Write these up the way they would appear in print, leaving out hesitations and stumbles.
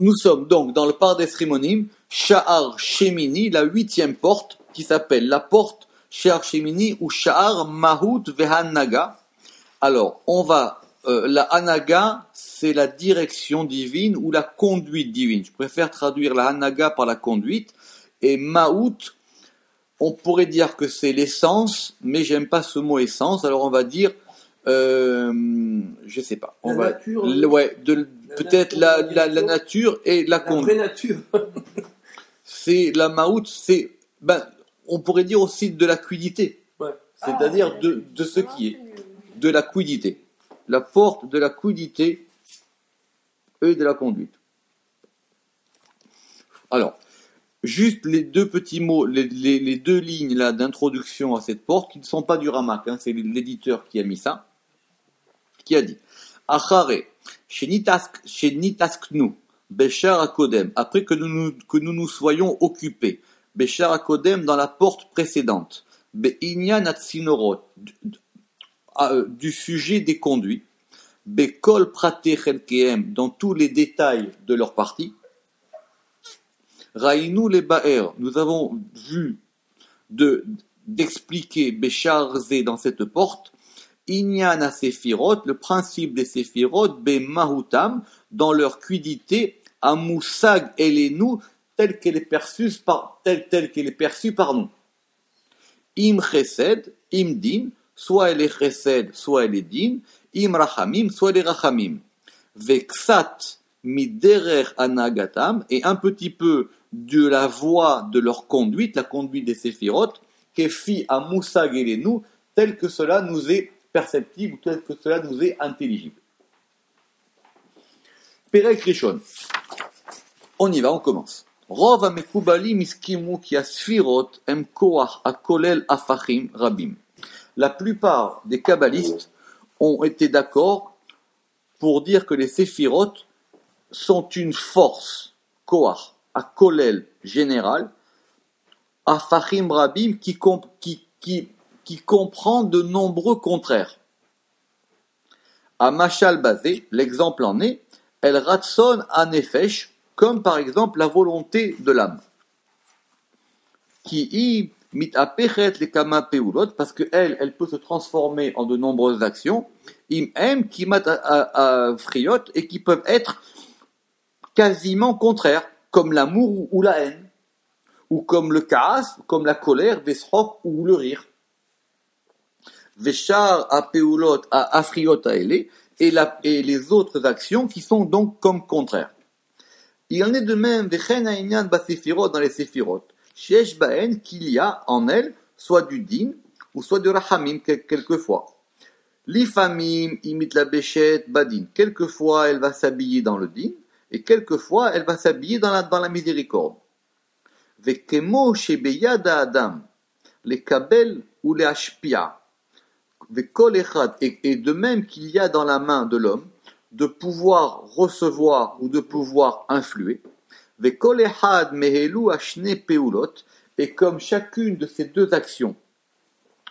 nous sommes donc dans le Pardes Rimonim, Sha'ar Shemini, la 8e porte, qui s'appelle la porte Sha'ar Shemini ou Sha'ar Mahut Vehanaga. Alors, la Hanaga, c'est la direction divine ou la conduite divine. Je préfère traduire la Hanaga par la conduite. Et Mahut, on pourrait dire que c'est l'essence, mais j'aime pas ce mot essence, alors on va dire, je sais pas. Nature. Peut-être la nature et la conduite. La vraie nature. C'est la Mahut, on pourrait dire aussi de la quiddité. Ouais. C'est-à-dire de ce qui est. De la quiddité. La porte de la quiddité et de la conduite. Alors, juste les deux petits mots, les deux lignes là d'introduction à cette porte, qui ne sont pas du Ramak, c'est l'éditeur qui a mis ça, qui a dit Achare, shenitasknu, Beshar Akodem, après que nous soyons occupés, Beshar Akodem dans la porte précédente, Be'inyan atzinorot, du sujet des conduits, Bekol prate chelkeem, dans tous les détails de leur partie, Raïnou les Ba'er, nous avons vu d'expliquer Béchar Zé dans cette porte, Inyan à Séphirot, le principe des Séphirot, Be Mahutam, dans leur quiddité, Amoussag Elenu, telle qu'elle est perçue par nous. Im Chesed, Im Din, soit elle est Chesed, soit elle est Din, Im Rachamim, soit elle est Rachamim. Vexat Miderer Anagatam, et un petit peu de la voie de leur conduite, la conduite des séphirotes, kefi à Moussa Gelenu, tel que cela nous est perceptible, ou tel que cela nous est intelligible. Perek Rishon. On y va, on commence. Rov amekubali miskimu ki asfirot em koach akolel afachim rabim. La plupart des kabbalistes ont été d'accord pour dire que les séphirotes sont une force, koach, à kolel général, à Fahim Rabim qui comprend de nombreux contraires. À Machal Bazé, l'exemple en est, El Ratson Anefesh, comme par exemple la volonté de l'âme. Qui y mitapechet les kama peulot, parce qu'elle peut se transformer en de nombreuses actions, im qui mat à friot, et qui peuvent être quasiment contraires, comme l'amour ou la haine, ou comme le kaas, comme la colère, vesrok ou le rire. Veshar a peulot a afriot a ele, et les autres actions qui sont donc comme contraires. Il en est de même, vechen a inyan ba séphirot dans les séphirot, shesh baen qu'il y a en elles soit du din ou soit du rachamim quelquefois. L'ifamim imite la béchet badin, quelquefois elle va s'habiller dans le din, et quelquefois elle va s'habiller dans la miséricorde. Vekemo shebeyada adam, les kabel ou les ashpia, vekol echad, et de même qu'il y a dans la main de l'homme de pouvoir recevoir ou de pouvoir influer. Vekol echad mehelu ashne peulot, et comme chacune de ces deux actions,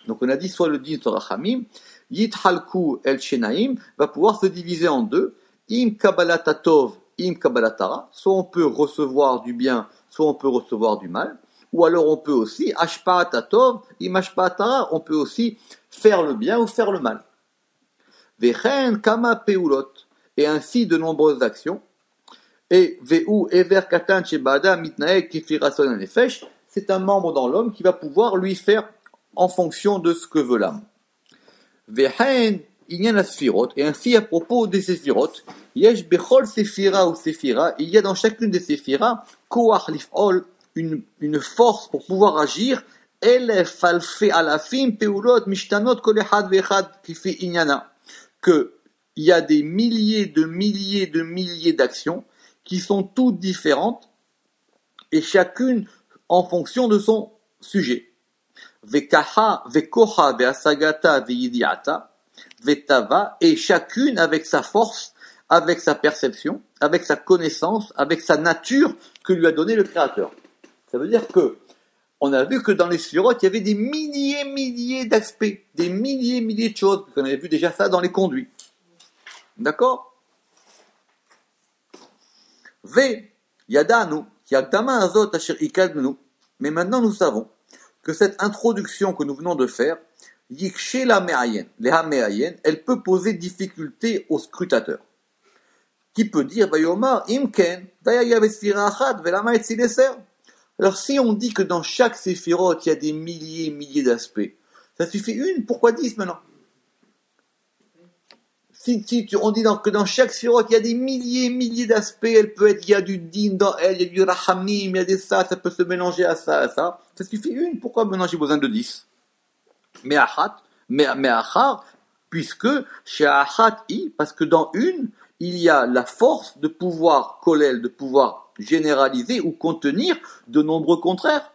donc on a dit soit le din soit rachamim, yithalku el shenaim va pouvoir se diviser en deux, im kabbalatov im kabbalatara, soit on peut recevoir du bien, soit on peut recevoir du mal, ou alors on peut aussi, ashpaat atov, im ashpaatara, on peut aussi faire le bien ou faire le mal. Vechen kama peulot, et ainsi de nombreuses actions, et veu ever katan shebada mitnaeg kifirason nefesh, c'est un membre dans l'homme qui va pouvoir lui faire en fonction de ce que veut l'âme. Vechen inyan asfirot, et ainsi à propos des séphirot, yesh bechol séphira ou séphira, il y a dans chacune des séphiras, koach lif'ol, une force pour pouvoir agir, elef alfe alafim peulot mishtanot kol echad ve'echad kifi inyana, que il y a des milliers d'actions qui sont toutes différentes et chacune en fonction de son sujet. Vekaha vekoha ve'asagata ve'idiata Vetava, et chacune avec sa force, avec sa perception, avec sa connaissance, avec sa nature que lui a donné le Créateur. Ça veut dire que on a vu que dans les sphirotes, il y avait des milliers d'aspects, des milliers de choses. On avait vu déjà ça dans les conduits. D'accord? Ve yadanu ki hakdama azot asher ikadnu. Mais maintenant nous savons que cette introduction que nous venons de faire, yikshe la me'ayen, leha me'ayen, elle peut poser difficulté au scrutateur. Qui peut dire, Vayomar, imken, dayaya vesfira achat, velama etzil eser. Alors si on dit que dans chaque séphirote, il y a des milliers d'aspects, ça suffit une, pourquoi 10 maintenant? On dit que dans chaque séphirote, il y a des milliers d'aspects, elle peut être, il y a du din dans elle, il y a du rahamim, il y a des ça peut se mélanger à ça, ça suffit une, pourquoi maintenant j'ai besoin de 10? Mais achar, puisque chez achat parce que dans une, il y a la force de pouvoir kollel, de pouvoir généraliser ou contenir de nombreux contraires.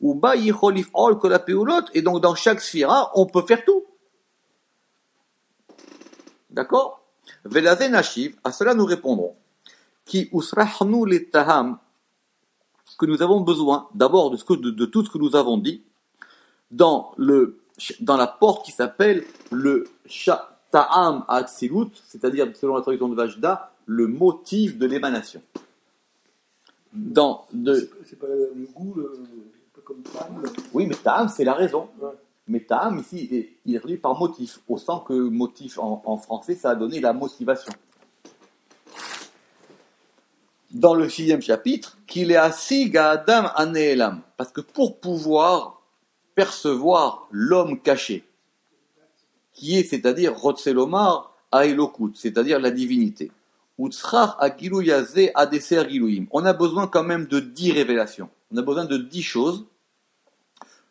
Ou ba yicholif ol kol hapeulot, et donc dans chaque sphira, on peut faire tout. D'accord? Velaze nashiv, à cela nous répondrons. Qui usrahnu le taham, que nous avons besoin d'abord de tout ce que nous avons dit dans la porte qui s'appelle le ta'am atsilut, c'est-à-dire selon la traduction de Vajda, le motif de l'émanation. C'est pas le goût, pas comme ta'am. Oui, mais ta'am c'est la raison. Ouais. Mais ta'am ici, il est traduit par motif, au sens que motif en français, ça a donné la motivation. Dans le 6e chapitre, qu'il est assis Adam aneelam, parce que pour pouvoir percevoir l'homme caché, qui est, c'est-à-dire Rotselomar Aelokut, c'est-à-dire la divinité. Utsrach Agilu Yazé Adeser Giluim. On a besoin quand même de 10 révélations. On a besoin de 10 choses.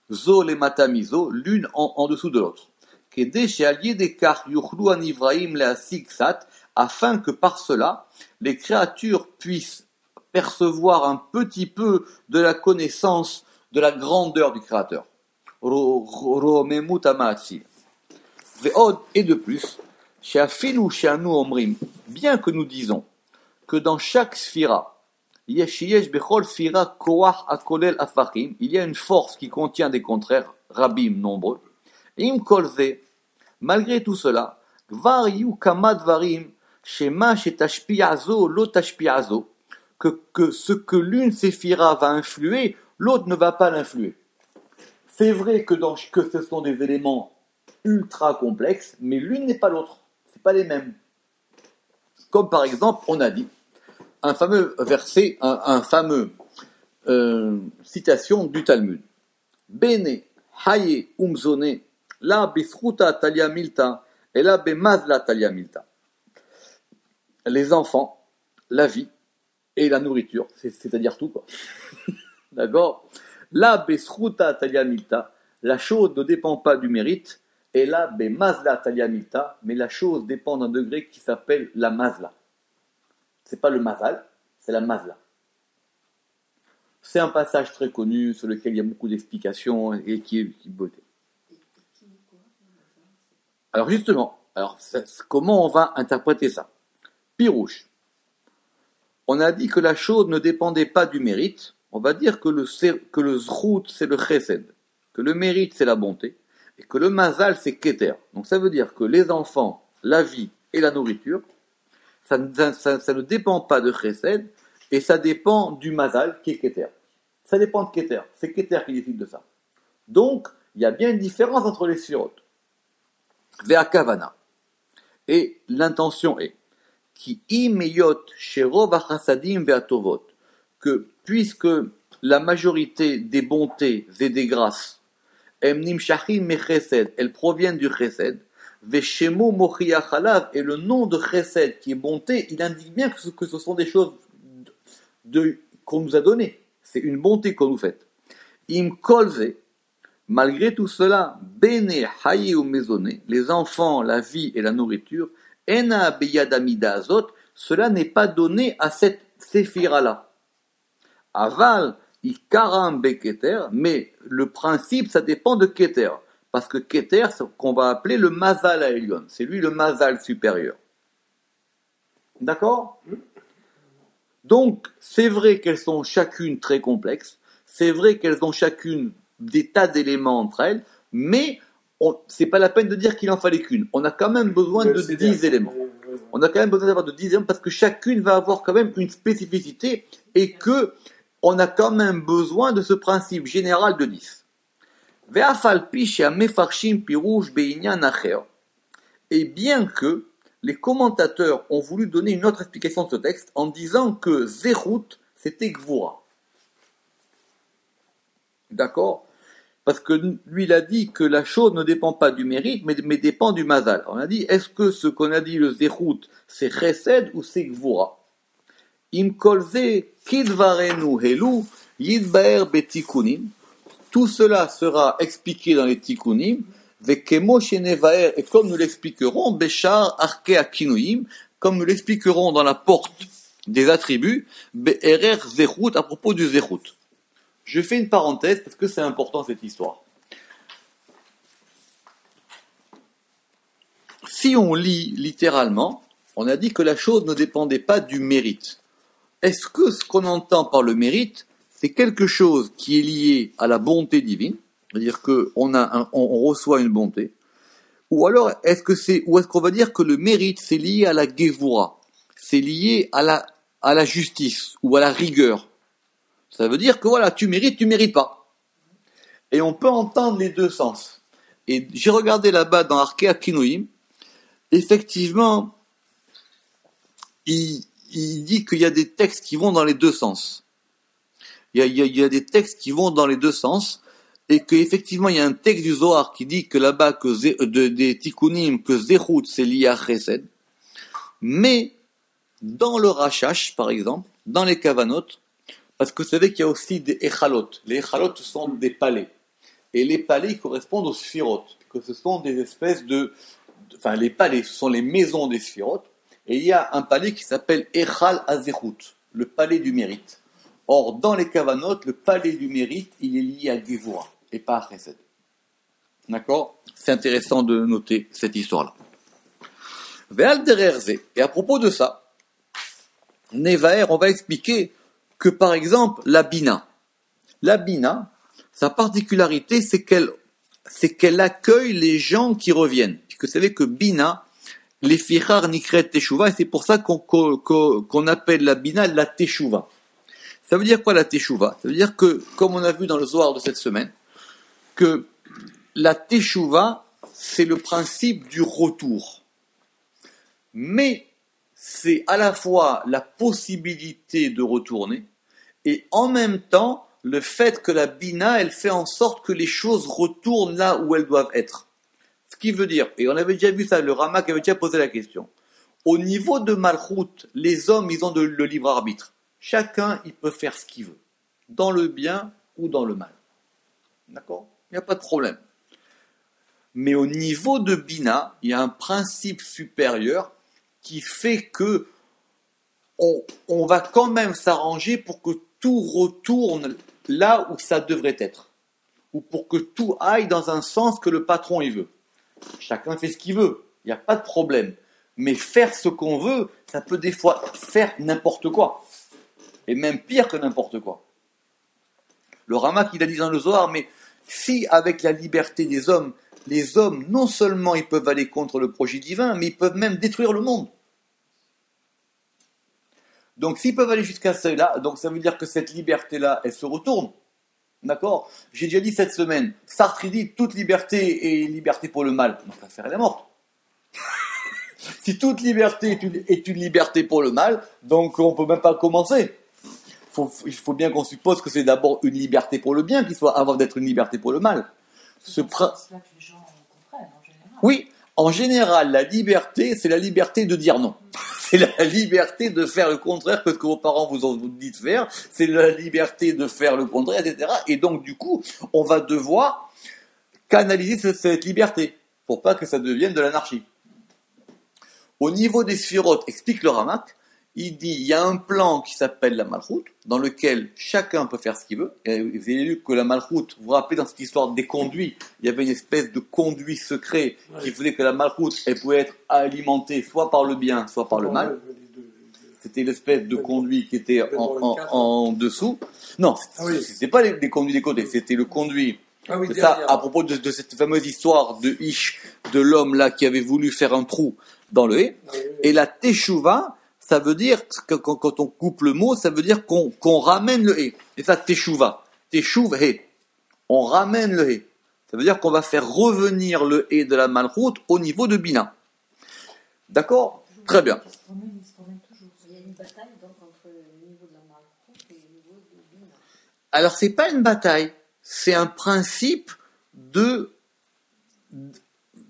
Zo le matamizo, l'une en dessous de l'autre. Kede she'alié dekar yuchlu anivraim le'asiksat, afin que par cela, les créatures puissent percevoir un petit peu de la connaissance de la grandeur du Créateur. Romemut amaatsil. Et de plus, bien que nous disons que dans chaque sphira, il y a une force qui contient des contraires, rabim nombreux, malgré tout cela, que ce que l'une séphira va influer, l'autre ne va pas l'influer. C'est vrai que ce sont des éléments ultra complexes, mais l'une n'est pas l'autre. C'est pas les mêmes. Comme par exemple, on a dit un fameux verset, un fameux citation du Talmud. Bene haye umzone la bisruta talia milta et la bemazla talia milta. Les enfants, la vie et la nourriture, c'est-à-dire tout quoi. D'accord? La besruta talia milta, la chose ne dépend pas du mérite. Et là, mazla talia milta, mais la chose dépend d'un degré qui s'appelle la mazla. C'est pas le mazal, c'est la mazla. C'est un passage très connu sur lequel il y a beaucoup d'explications et qui est beauté. Alors justement, comment on va interpréter ça? Pirouche. On a dit que la chose ne dépendait pas du mérite. On va dire que le zrout, c'est le chesed, que le mérite, c'est la bonté. Et que le mazal, c'est keter. Donc ça veut dire que les enfants, la vie et la nourriture, ça ne dépend pas de chesed, et ça dépend du mazal qui est keter. Ça dépend de keter. C'est keter qui décide de ça. Donc, il y a bien une différence entre les sphirotes. Vea kavana. Et l'intention est qui imeyot sherov hachasadim ve'atovot, que puisque la majorité des bontés et des grâces elles proviennent du chesed. Veshemo mochiach alav, et le nom de chesed qui est bonté, il indique bien que ce sont des choses qu'on nous a données. C'est une bonté qu'on nous fait. Im kolze, malgré tout cela, bene haye ou maisonné, les enfants, la vie et la nourriture, ena beyadamida azot, cela n'est pas donné à cette séphira-là. Aval, Ikaram beketer, mais le principe, ça dépend de keter. Parce que keter, c'est qu'on va appeler le mazal à Elion. C'est lui le mazal supérieur. D'accord? Donc, c'est vrai qu'elles sont chacune très complexes. C'est vrai qu'elles ont chacune des tas d'éléments entre elles. Mais c'est pas la peine de dire qu'il en fallait qu'une. On a quand même besoin de 10 éléments. On a quand même besoin d'avoir de 10 exemples parce que chacune va avoir quand même une spécificité et que on a quand même besoin de ce principe général de 10. Et bien que les commentateurs ont voulu donner une autre explication de ce texte en disant que Zerut, c'était Gvura. D'accord? Parce que lui, il a dit que la chose ne dépend pas du mérite, mais dépend du mazal. On a dit, est-ce que ce qu'on a dit, le Zerut, c'est Chesed ou c'est Gvura? Im kolze kidvarenu helu yidbaer betikunim. Tout cela sera expliqué dans les tikkunim, vekemo shenevaer, et comme nous l'expliquerons, beshar arke akinuim, comme nous l'expliquerons dans la porte des attributs, be'erer zerut, à propos du zerut. Je fais une parenthèse parce que c'est important cette histoire. Si on lit littéralement, on a dit que la chose ne dépendait pas du mérite. Est-ce que ce qu'on entend par le mérite, c'est quelque chose qui est lié à la bonté divine, c'est-à-dire qu'on reçoit une bonté, ou alors est-ce qu'on va dire que le mérite c'est lié à la gevura, c'est lié à la justice ou à la rigueur. Ça veut dire que voilà, tu mérites pas. Et on peut entendre les deux sens. Et j'ai regardé là-bas dans Arkea Kinoïm, effectivement, il dit qu'il y a des textes qui vont dans les deux sens. Il y a des textes qui vont dans les deux sens, et qu'effectivement, il y a un texte du Zohar qui dit que là-bas, des Tikkunim, que Zerut, c'est lié à Chesed. Mais, dans le Rashash, par exemple, dans les Kavanot, parce que vous savez qu'il y a aussi des Echalot. Les Echalot sont des palais. Et les palais correspondent aux Sphirot, que ce sont des espèces enfin, les palais, ce sont les maisons des Sphirot. Et il y a un palais qui s'appelle Echal Azerut, le palais du mérite. Or, dans les Kavanot, le palais du mérite, il est lié à Gevura, et pas à Chesed. D'accord? C'est intéressant de noter cette histoire-là. Ve'al dererze. Et à propos de ça, Nevaer, on va expliquer que, par exemple, la Bina, sa particularité, c'est qu'elle accueille les gens qui reviennent. Puisque vous savez que Bina, les Fichar Nikret Teshuva, et c'est pour ça qu'on appelle la Bina la Teshuva. Ça veut dire quoi la Teshuva? Ça veut dire que, comme on a vu dans le Zohar de cette semaine, que la Teshuva, c'est le principe du retour. Mais c'est à la fois la possibilité de retourner, et en même temps, le fait que la Bina, elle fait en sorte que les choses retournent là où elles doivent être. Ce qui veut dire, et on avait déjà vu ça, le Ramak avait déjà posé la question, au niveau de Malchut, les hommes, ils ont le libre arbitre. Chacun, il peut faire ce qu'il veut, dans le bien ou dans le mal. D'accord? Il n'y a pas de problème. Mais au niveau de Bina, il y a un principe supérieur qui fait que on va quand même s'arranger pour que tout retourne là où ça devrait être. Ou pour que tout aille dans un sens que le patron il veut. Chacun fait ce qu'il veut, il n'y a pas de problème. Mais faire ce qu'on veut, ça peut des fois faire n'importe quoi. Et même pire que n'importe quoi. Le Ramak, il a dit dans le Zohar, mais si avec la liberté des hommes, les hommes, non seulement ils peuvent aller contre le projet divin, mais ils peuvent même détruire le monde. Donc s'ils peuvent aller jusqu'à cela, donc ça veut dire que cette liberté-là, elle se retourne. D'accord? J'ai déjà dit cette semaine, Sartre dit toute liberté est liberté pour le mal. Donc l'affaire elle est morte. Si toute liberté est une liberté pour le mal, donc on ne peut même pas commencer. Il faut bien qu'on suppose que c'est d'abord une liberté pour le bien qui soit avant d'être une liberté pour le mal. C'est cela que les gens comprennent en général. Oui, en général, la liberté, c'est la liberté de dire non. C'est la liberté de faire le contraire que ce que vos parents vous ont dit de faire. C'est la liberté de faire le contraire, etc. Et donc, du coup, on va devoir canaliser cette liberté pour pas que ça devienne de l'anarchie. Au niveau des sphirotes, explique le Ramak, il dit, il y a un plan qui s'appelle la Malchut, dans lequel chacun peut faire ce qu'il veut. Et vous avez lu que la Malchut, vous vous rappelez dans cette histoire des conduits, il y avait une espèce de conduit secret qui faisait que la Malchut, elle pouvait être alimentée soit par le bien, soit par le mal. C'était l'espèce de conduit qui était en dessous. Non, c'était pas les conduits des côtés, c'était le conduit. C'est ça, à propos de cette fameuse histoire de Ish, de l'homme là qui avait voulu faire un trou dans le hé. Et la teshuva, ça veut dire, que quand on coupe le mot, ça veut dire qu'on ramène le hé. Et ça, teshuva. Teshuv hé. On ramène le hé. Ça veut dire qu'on va faire revenir le hé de la malchoute au niveau de Bina. D'accord? Très bien. Il se promène toujours. Il y a une bataille donc entre le niveau de la malchoute et le niveau de Bina. Alors, c'est pas une bataille. C'est un principe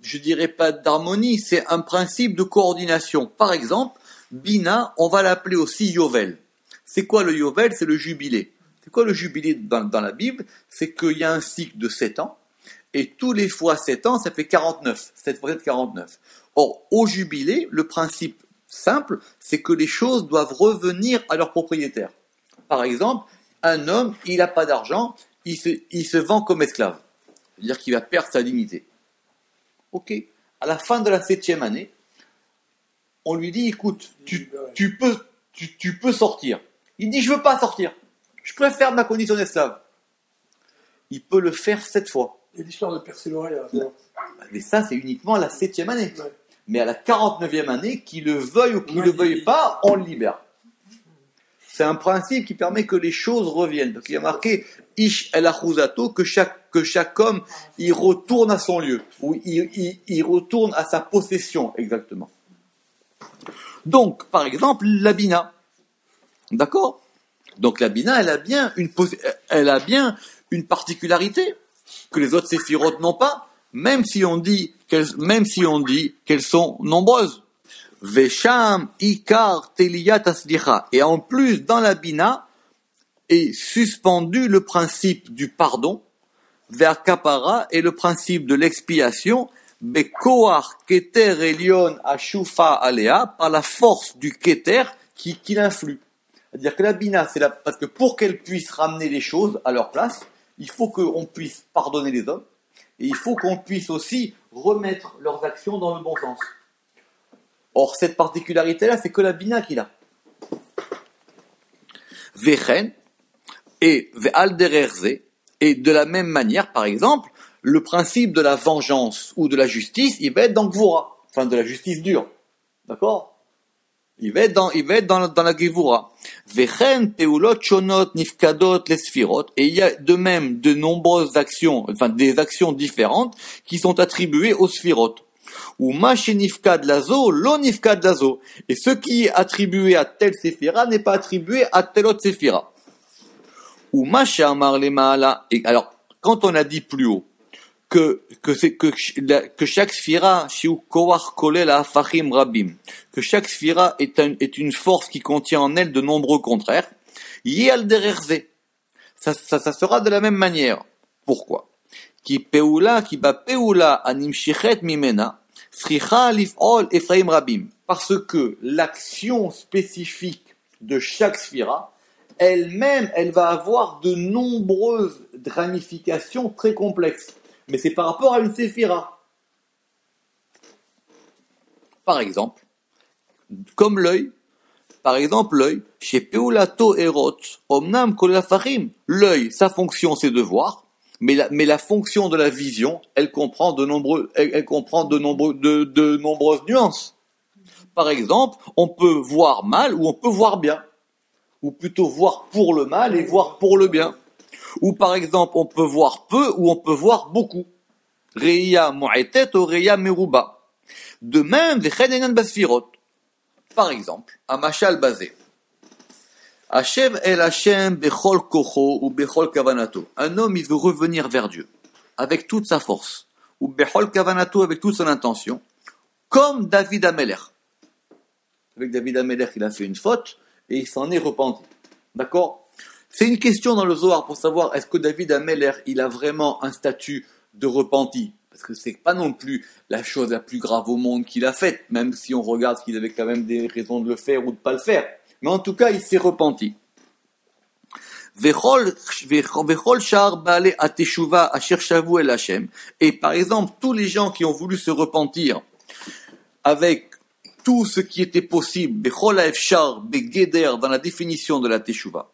je dirais pas d'harmonie, c'est un principe de coordination. Par exemple, Bina, on va l'appeler aussi Yovel. C'est quoi le Yovel? C'est le jubilé. C'est quoi le jubilé dans la Bible? C'est qu'il y a un cycle de 7 ans, et tous les fois 7 ans, ça fait 49. 7 fois 7, 49. Or, au jubilé, le principe simple, c'est que les choses doivent revenir à leur propriétaire. Par exemple, un homme, il n'a pas d'argent, il se vend comme esclave. C'est-à-dire qu'il va perdre sa dignité. Ok. À la fin de la 7e année, on lui dit, écoute, tu peux sortir. Il dit, je veux pas sortir. Je préfère ma condition d'esclave. Il peut le faire 7 fois. Il y a l'histoire de percer l'oreille à la fin. Mais ça, c'est uniquement la 7e année. Ouais. Mais à la 49e année, qu'il le veuille ou qu'il ne le veuille pas, on le libère. C'est un principe qui permet que les choses reviennent. Donc il y a marqué Ish el achuzato, que chaque homme il retourne à son lieu, ou il retourne à sa possession exactement. Donc, par exemple, la bina, d'accord? Donc la bina, elle a bien une particularité que les autres séphirotes n'ont pas, même si on dit qu'elles sont nombreuses. Vesham ikar teliyat aslicha. Et en plus, dans la bina, est suspendu le principe du pardon, vers kapara, et le principe de l'expiation, bekoar keter elion ashufa alea, par la force du keter qui l'influe. C'est-à-dire que la bina, parce que pour qu'elle puisse ramener les choses à leur place, il faut qu'on puisse pardonner les hommes, et il faut qu'on puisse aussi remettre leurs actions dans le bon sens. Or, cette particularité-là, c'est que la bina qui l'a. Vechen et ve'al dererze, et de la même manière, par exemple, le principe de la vengeance ou de la justice, il va être dans Gvura, enfin de la justice dure. D'accord? Il va être dans la Gevura. Vechen peulot shonot nifkadot les sphirot, et il y a de même de nombreuses actions, enfin des actions différentes qui sont attribuées aux sphirot. Ou machenifkad lazo, lonifkad lazo. Et ce qui est attribué à telle séphira n'est pas attribué à telle autre séphira. Ou machamar les maala. Et alors, quand on a dit plus haut que chaque sphira, shiu kowach kolel hafachim rabim, que chaque sphira est une force qui contient en elle de nombreux contraires, yel dererze. Ça sera de la même manière. Pourquoi? Ki ba peula animshichet mimena. Parce que l'action spécifique de chaque sphira, elle-même, elle va avoir de nombreuses ramifications très complexes. Mais c'est par rapport à une séphira. Par exemple, comme l'œil, chez Peulato Erot, Omnam Kolafachim, l'œil, sa fonction c'est de voir. Mais la fonction de la vision, elle comprend de nombreuses nuances. Par exemple, on peut voir mal ou on peut voir bien. Ou plutôt voir pour le mal et voir pour le bien. Ou par exemple, on peut voir peu ou on peut voir beaucoup. Reya mu'etet ou reya meruba. De même, v'chedenan basfirot. Par exemple, à machal basé. Hashem el Hashem bechol kocho ou bechol kavanato. Un homme, il veut revenir vers Dieu avec toute sa force, ou bechol kavanato avec toute son intention, comme David Amelech. Avec David Amelech, il a fait une faute et il s'en est repenti. D'accord? C'est une question dans le Zohar pour savoir est-ce que David Amelech, il a vraiment un statut de repenti? Parce que c'est pas non plus la chose la plus grave au monde qu'il a faite, même si on regarde qu'il avait quand même des raisons de le faire ou de pas le faire. Mais en tout cas, il s'est repenti. Et par exemple, tous les gens qui ont voulu se repentir avec tout ce qui était possible, dans la définition de la teshuva.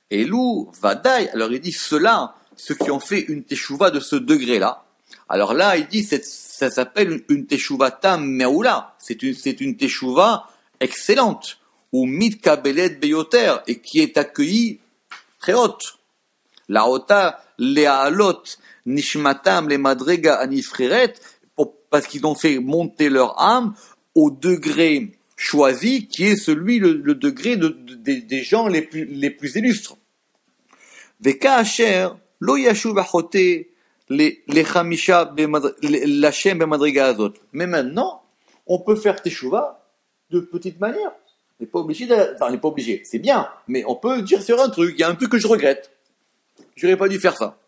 Et Lou, Vadaï, alors il dit ceux-là, ceux qui ont fait une teshuva de ce degré-là, Alors là, il dit, ça s'appelle une teshuva tam meoula. C'est une teshuva excellente. Ou mitkabelet beyoter, et qui est accueillie très haute. La ota le'alot nishmatam le madrega anifreret, parce qu'ils ont fait monter leur âme au degré choisi, qui est celui, le degré des gens les plus illustres. Veka asher lo yashuv achote le chamisha l'Hashem bemadriga azot. Mais maintenant, on peut faire teshuva de petite manière. On n'est pas obligé on n'est pas obligé, c'est bien, mais on peut dire sur un truc, il y a un truc que je regrette. J'aurais pas dû faire ça.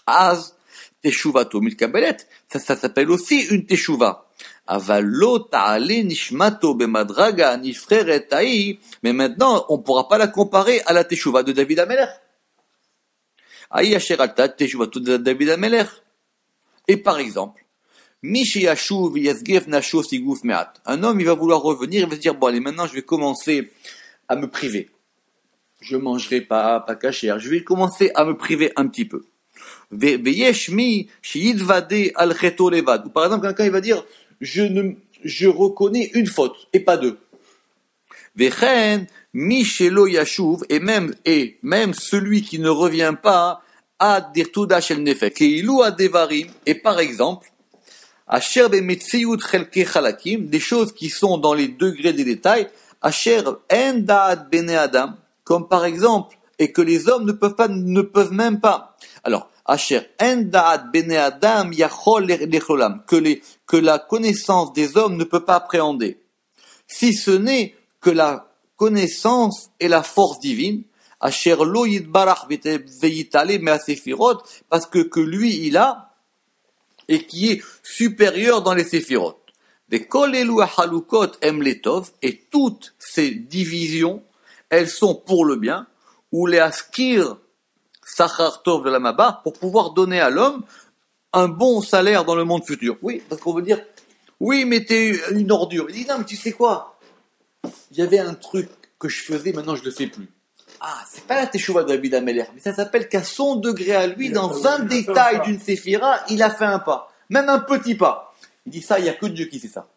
Az teshuvato mitkabelet, ça s'appelle aussi une teshuva. Avalo ta'ale nishmato bemadraga nifreret ha'i, mais maintenant, on pourra pas la comparer à la teshuva de David HaMelech. Ha'i asher alta teshuvato de David HaMelech. Et par exemple, Mishiyashuv yasgef nasho siguf me'at. Un homme, il va vouloir revenir, il va se dire, bon allez, maintenant je vais commencer à me priver. Je mangerai pas cachère. Je vais commencer à me priver un petit peu. Veyesh mi sheyidvade al cheto levad. Ou par exemple, quelqu'un il va dire, je reconnais une faute et pas deux. Vechen mi shelo yashuv, et même celui qui ne revient pas à dirtuda shel nefek. Et ilou a devarim. Et par exemple, asher bemetziut chelke chalakim, des choses qui sont dans les degrés des détails, asher en da'at bene adam, comme par exemple, et que les hommes ne peuvent même pas. Alors, asher en da'at bene adam yachol lecholam, que la connaissance des hommes ne peut pas appréhender. Si ce n'est que la connaissance et la force divine, asher lo yitbarach veyitale me'asefirot, parce que lui il a, et qui est supérieur dans les séphirot. Des kol elu halukot em letov, et toutes ces divisions, elles sont pour le bien, ou les askir sachar tov de la maba, pour pouvoir donner à l'homme un bon salaire dans le monde futur. Oui, parce qu'on veut dire, oui, mais t'es une ordure. Il dit, non, mais tu sais quoi? J'avais un truc que je faisais, maintenant je le fais plus. Ah, c'est pas la teshuva de David HaMelech, mais ça s'appelle qu'à son degré à lui, dans un détail d'une séphira, il a fait un pas. Même un petit pas. Il dit ça, il n'y a que Dieu qui sait ça.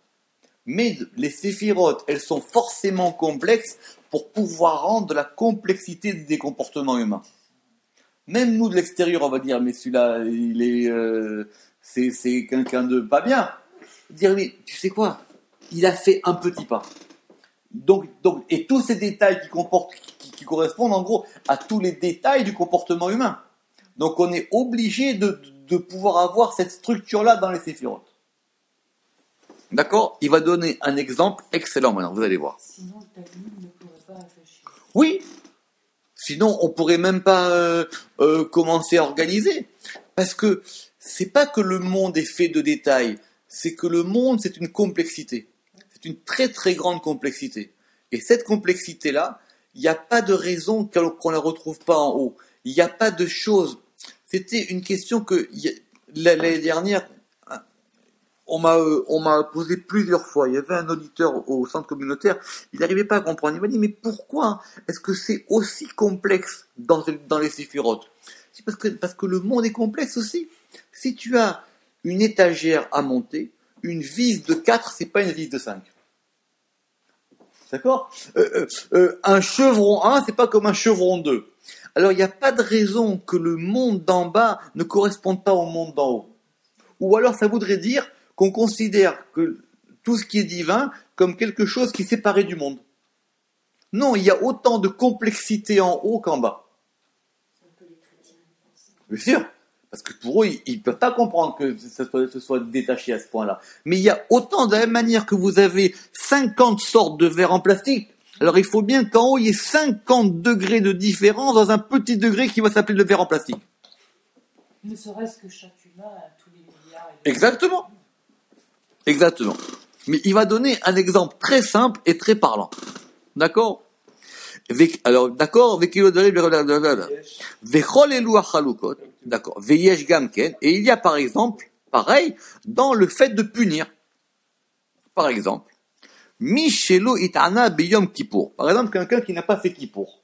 Mais les séphirotes, elles sont forcément complexes pour pouvoir rendre la complexité des comportements humains. Même nous de l'extérieur, on va dire, mais celui-là, il est, c'est quelqu'un de pas bien. Dire, mais tu sais quoi? Il a fait un petit pas. Donc, et tous ces détails qui correspondent en gros à tous les détails du comportement humain. Donc on est obligé de pouvoir avoir cette structure-là dans les séphirotes. D'accord? Il va donner un exemple excellent maintenant, vous allez voir. Sinon, le Talmud ne pourrait pas réfléchir. Oui. Sinon, on pourrait même pas commencer à organiser. Parce que c'est pas que le monde est fait de détails, c'est que le monde, c'est une complexité. C'est une très très grande complexité. Et cette complexité-là, il n'y a pas de raison qu'on ne la retrouve pas en haut. Il n'y a pas de choses. C'était une question que l'année dernière, on m'a posé plusieurs fois. Il y avait un auditeur au centre communautaire, il n'arrivait pas à comprendre. Il m'a dit, mais pourquoi est-ce que c'est aussi complexe dans les séphirotes? C'est parce que le monde est complexe aussi. Si tu as une étagère à monter, une vis de 4, c'est pas une vis de 5. D'accord? Un chevron 1, c'est pas comme un chevron 2. Alors, il n'y a pas de raison que le monde d'en bas ne corresponde pas au monde d'en haut. Ou alors, ça voudrait dire qu'on considère que tout ce qui est divin comme quelque chose qui est séparé du monde. Non, il y a autant de complexité en haut qu'en bas. C'est un peu les chrétiens, je pense. Bien sûr, parce que pour eux, ils ne peuvent pas comprendre que ce soit détaché à ce point-là. Mais il y a autant, de la même manière que vous avez 50 sortes de verres en plastique, alors il faut bien qu'en haut, il y ait 50 degrés de différence dans un petit degré qui va s'appeler le verre en plastique. Ne serait-ce que chaque humain a tous les milliards. Exactement. Exactement. Mais il va donner un exemple très simple et très parlant. D'accord? Alors, d'accord, d'accord, veyesh gamken, et il y a par exemple, pareil, dans le fait de punir. Par exemple, Mishelo itana beyom kippour. Par exemple, quelqu'un qui n'a pas fait kippour.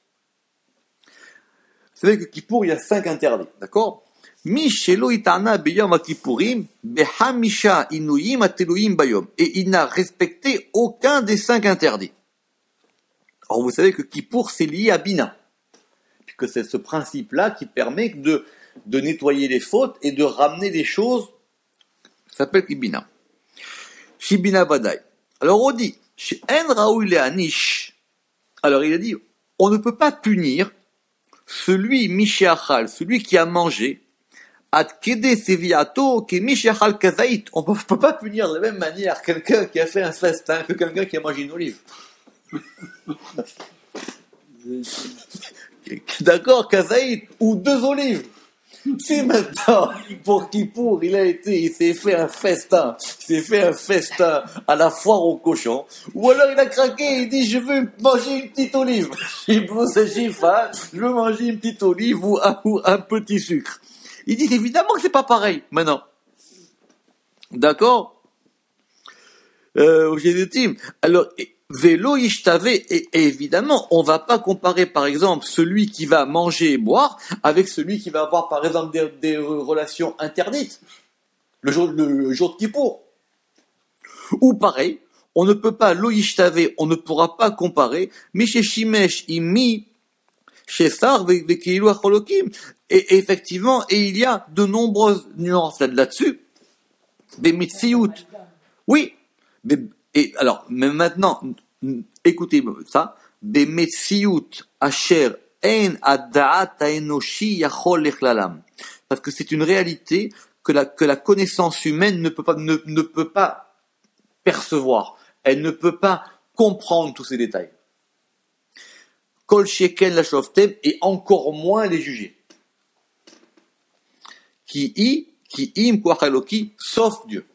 Vous savez que kippour, il y a 5 interdits, d'accord? Mi shelo itana beyom akipurim behamisha inuyim ateluim bayom. Et il n'a respecté aucun des 5 interdits. Alors vous savez que Kippour c'est lié à Bina, puisque c'est ce principe-là qui permet de nettoyer les fautes et de ramener les choses. Ça s'appelle Bina. Shibina Vadaï. Alors on dit, En Raoui Leanish. Alors il a dit, on ne peut pas punir celui Mishéachal, celui qui a mangé, Ad Kede Seviato, qui Mishéachal Kazaït. On ne peut pas punir de la même manière quelqu'un qui a fait un festin que quelqu'un qui a mangé une olive. D'accord, Kazaït, ou 2 olives. Si maintenant, pour Kippour, il s'est fait un festin à la foire au cochon, ou alors il a craqué, il dit, je veux manger une petite olive. Je veux manger une petite olive ou un petit sucre. Il dit, évidemment que c'est pas pareil, maintenant. D'accord? Alors, Vélo Ishtavé, et évidemment, on va pas comparer, par exemple, celui qui va manger et boire avec celui qui va avoir, par exemple, des relations interdites. Le jour de Kippour. Ou pareil, on ne peut pas, Lo Ishtavé, on ne pourra pas comparer, Miché Shimesh Imi, Shesar, Vekeilu Acholokim. Et effectivement, et il y a de nombreuses nuances là-dessus. Des Mitsiout. Oui. Et alors, mais maintenant, écoutez ça. Bemetsiout asher en ada'at haenoshi yachol lechlalam. Parce que c'est une réalité que la connaissance humaine ne peut pas percevoir. Elle ne peut pas comprendre tous ces détails. Kol sheken la shoftem, et encore moins les juger. Ki im koachaloki, sauf Dieu.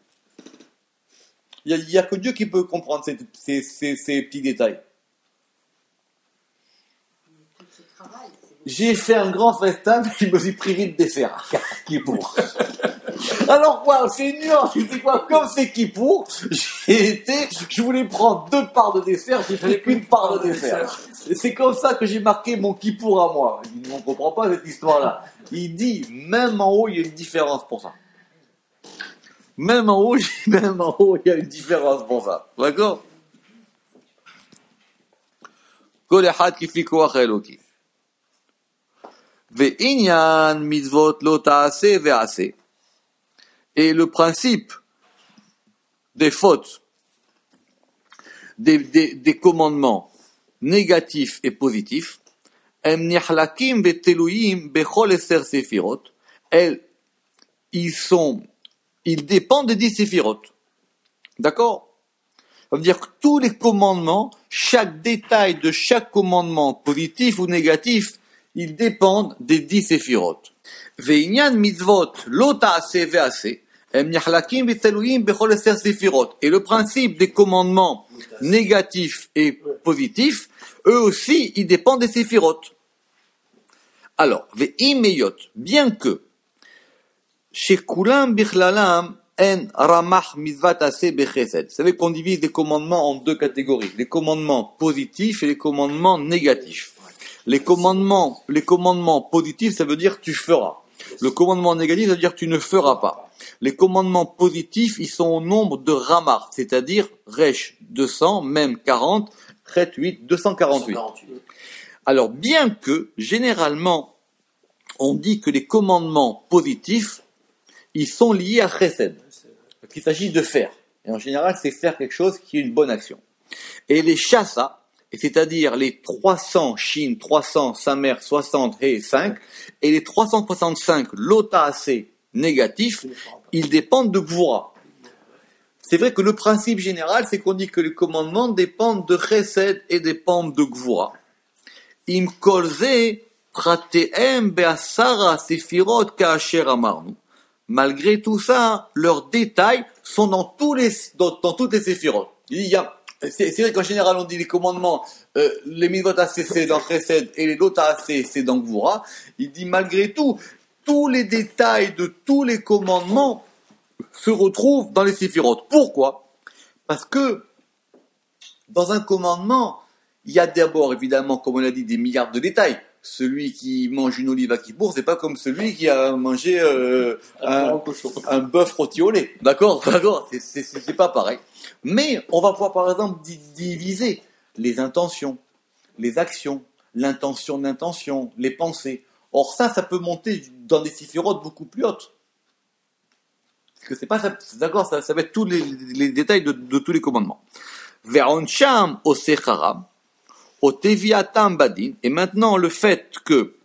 Il n'y a que Dieu qui peut comprendre ces petits détails. J'ai fait un grand festin, mais je me suis privé de dessert. Kippour. Alors quoi, c'est une nuance. Je dis quoi, comme c'est Kippour, je voulais prendre 2 parts de dessert, j'ai fait qu'une part de dessert. Et c'est comme ça que j'ai marqué mon Kippour à moi. On ne comprend pas cette histoire-là. Il dit, même en haut, il y a une différence pour ça. Même en haut, il y a une différence pour ça. D'accord? Kol echad kifi koach Eloki. Ve'inyan mitzvot lo ta'aseh ve'aseh. Et le principe des fautes, des commandements négatifs et positifs, em nichlakim ve'teluyim bechol eser sefirot. Ils dépendent des 10 séphirotes. D'accord? Ça veut dire que tous les commandements, chaque détail de chaque commandement, positif ou négatif, ils dépendent des 10 séphirotes. Ve'inyan mitzvot lo ta'aseh ve'aseh, em nichlakim ve'teluyim bechol eser séphirotes. Et le principe des commandements négatifs et positifs, eux aussi, ils dépendent des séphirotes. Alors, ve'im meyot, bien que chez Kulam Bichlalam en Ramach Mitzvat Aseh Bechesed. Vous savez qu'on divise les commandements en 2 catégories. Les commandements positifs et les commandements négatifs. Les commandements positifs, ça veut dire tu feras. Le commandement négatif, ça veut dire tu ne feras pas. Les commandements positifs, ils sont au nombre de Ramach, c'est-à-dire Resh 200, même 40, Chet 8, 248. Alors, bien que, généralement, on dit que les commandements positifs, ils sont liés à chesed, qu'il s'agit de faire. Et en général, c'est faire quelque chose qui est une bonne action. Et les chassa, c'est-à-dire les 300 shin, 300 samer, 60 et 5, et les 365 lota assez négatifs, ils dépendent de gvura. C'est vrai que le principe général, c'est qu'on dit que les commandements dépendent de chesed et dépendent de gvura. Im kolze prateem be'asara sefirot ka'asher amarnu. Malgré tout ça, leurs détails sont dans toutes les séphirotes. C'est vrai qu'en général, on dit les commandements, les mitzvot assez c'est dans Chesed et les lotas assez c'est dans Gvura. Il dit malgré tout, tous les détails de tous les commandements se retrouvent dans les séphirotes. Pourquoi? Parce que dans un commandement, il y a d'abord évidemment, comme on l'a dit, des milliards de détails. celui qui mange une olive à Kippour, c'est pas comme celui qui a mangé un bœuf rôti au lait. D'accord, c'est pas pareil. Mais on va pouvoir par exemple diviser les intentions, les actions, l'intention de l'intention, les pensées. Or ça peut monter dans des séphirotes beaucoup plus hautes. Parce que c'est pas ça, d'accord, ça va être tous les détails de tous les commandements. Ve'oncham osecharam, oteviatam badin. Et maintenant le fait que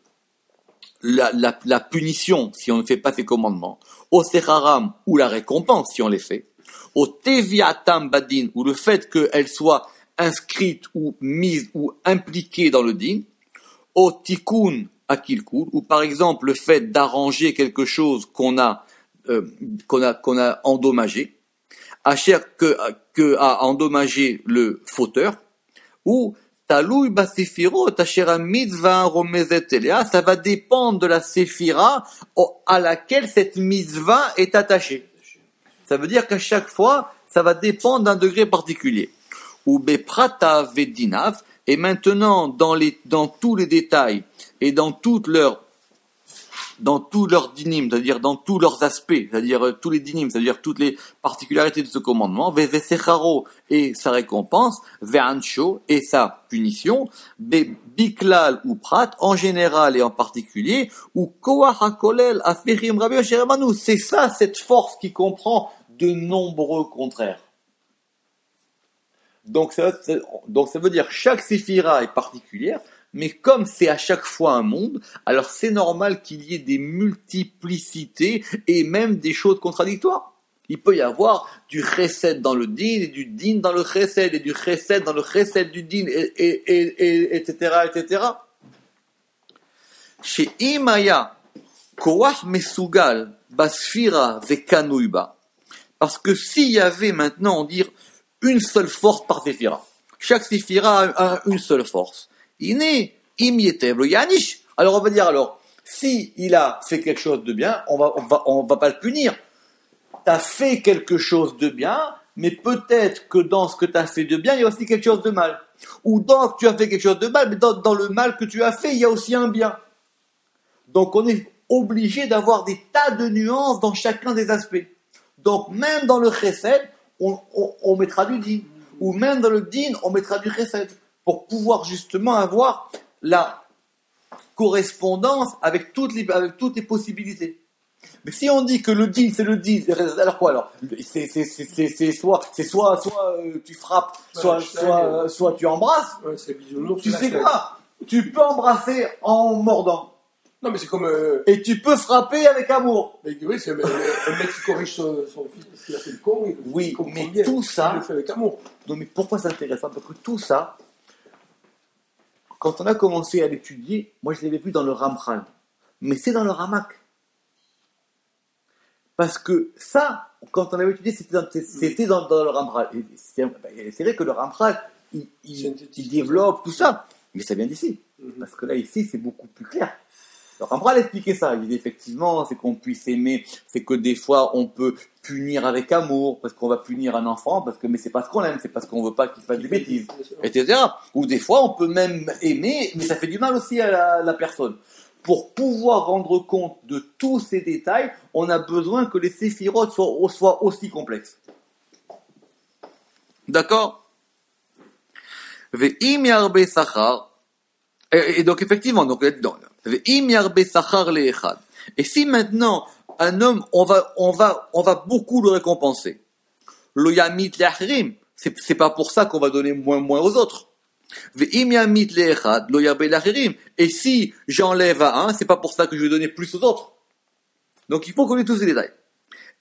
la punition si on ne fait pas ces commandements, osecharam, ou la récompense si on les fait, oteviatam badin, ou le fait qu'elle soit inscrite ou mise ou impliquée dans le din, au tikkun akilkul, ou par exemple le fait d'arranger quelque chose qu'on a endommagé, que a endommagé le fauteur, ou talui basifiro tachera mitzvah romezet elea, ça va dépendre de la séphira à laquelle cette mitzvah est attachée. Ça veut dire qu'à chaque fois, ça va dépendre d'un degré particulier. Ou beprata vedinav, et maintenant dans tous les détails et dans tous leurs dinim, c'est-à-dire dans tous leurs aspects, c'est-à-dire tous les dinim, c'est-à-dire toutes les particularités de ce commandement, vesecharo et sa récompense, ve'ancho et sa punition, biklal ou prat en général et en particulier, ou koach hakolel afirim rabbi asher emanu, c'est ça cette force qui comprend de nombreux contraires. Donc ça veut dire chaque séphira est particulière, mais comme c'est à chaque fois un monde, alors c'est normal qu'il y ait des multiplicités et même des choses contradictoires. Il peut y avoir du chesed dans le din et du din dans le chesed et du chesed dans le chesed du din etc. Chez Imaya koach mesugal basfira vekanuiba, parce que s'il y avait maintenant, on dire une seule force par séphira. Chaque séphira a une seule force. Iné, imietev le yanish. Alors on va dire si il a fait quelque chose de bien, on va pas le punir. T'as fait quelque chose de bien, mais peut-être que dans ce que t'as fait de bien, il y a aussi quelque chose de mal. Ou donc tu as fait quelque chose de mal, mais dans le mal que tu as fait, il y a aussi un bien. Donc on est obligé d'avoir des tas de nuances dans chacun des aspects. Donc même dans le chesed, on mettra du din, ou même dans le din, on mettra du chesed, pour pouvoir justement avoir la correspondance avec toutes les possibilités. Mais si on dit que le din c'est le din, alors quoi alors? C'est soit tu frappes, soit tu embrasses. Ouais, c'est bisounours. Tu sais quoi? Tu peux embrasser en mordant. Non, mais c'est comme. Et tu peux frapper avec amour. Mais oui, c'est un mec qui corrige son fils parce qu'il a fait le con. Oui, mais bien. Tout ça. Il le fait avec amour. Non, mais pourquoi c'est intéressant? Parce que tout ça, quand on a commencé à l'étudier, moi je l'avais vu dans le Ramchal. Mais c'est dans le Ramak. Parce que ça, quand on avait étudié, c'était dans le Ramchal. Et c'est vrai que le Ramchal, il développe tout ça. Mais ça vient d'ici. Parce que là, ici, c'est beaucoup plus clair. Alors, Ramchal expliquer ça. Il dit effectivement, c'est qu'on puisse aimer, c'est que des fois, on peut punir avec amour, parce qu'on va punir un enfant, mais c'est pas ce qu'on aime, c'est parce qu'on veut pas qu'il fasse des bêtises, etc. Ou des fois, on peut même aimer, mais ça fait du mal aussi à la personne. Pour pouvoir rendre compte de tous ces détails, on a besoin que les séphirotes soient aussi complexes. D'accord? Ve'im yarbe sachar. Et donc, effectivement, et si maintenant, un homme, on va beaucoup le récompenser. Lo yamit le'achrim, c'est pas pour ça qu'on va donner moins aux autres. Ve'im yamit le'echad, lo yarbe le'achirim. Et si j'enlève à un, c'est pas pour ça que je vais donner plus aux autres. Donc, il faut qu'on ait tous ces détails.